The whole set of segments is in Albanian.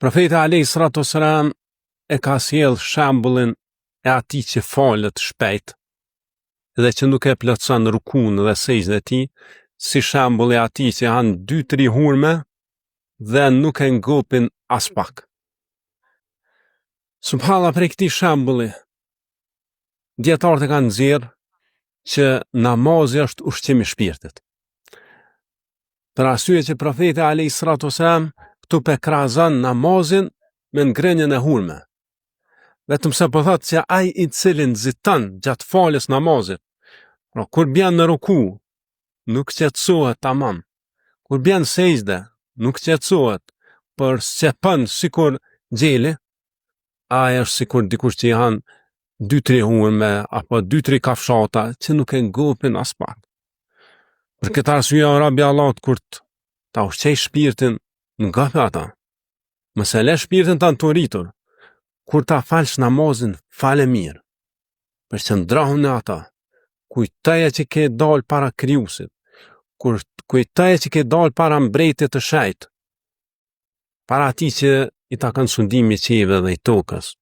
Profeti alayhi salatu wassalam e ka sjell shembullin e atij që falet shpejt dhe që nuk e plotson rukun dhe sejdën e tij, si shembulli i atij që han 2-3 hurme dhe nuk e ngopin as pak. Subhanallahu, për këtij shembulli dietarët e kanë nxjerrë që namazi është ushqim i shpirtit. Për arsye që profeti alayhi salatu wassalam këtu pe krahazon namazin me ngrënien e hurme. Vetëm se po thotë që ai i cili nxiton gjatë falës namazit, pra kur bjen në ruku, nuk qetësohet tamam. Kur bjen sejdë, nuk qetësohet, por sqepon sikur gjeli, ai është sikur dikush që i han 2-3 hurme apo 2-3 kafshata që nuk e ngopin as pak. Për këtë arsye Rabi Allahut kur ta ushqej shpirtin, ngop ata. Mos e lë shpirtin ta turitur. Kur ta falsh namazin, fale mirë. Përqëndrohu në ata. Kujtoje që ke dal para krijuesit. Kujtoje që ke dal para mbretit të shejt. Para atij që i takon sundimi i qiellit dhe i tokës.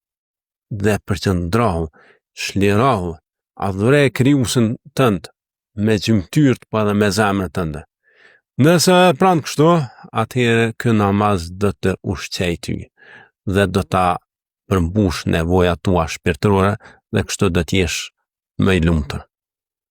Dhe përqëndrohu, shlirohu, adhuroj krijuesin tënd me gjymtyrt pa dhe me zemrën tënde. Nëse e pran kështu, atëherë ky namaz do të ushqej ty dhe do ta përmbush nevojat tua shpirtërore dhe kështu do të jesh më i lumtur.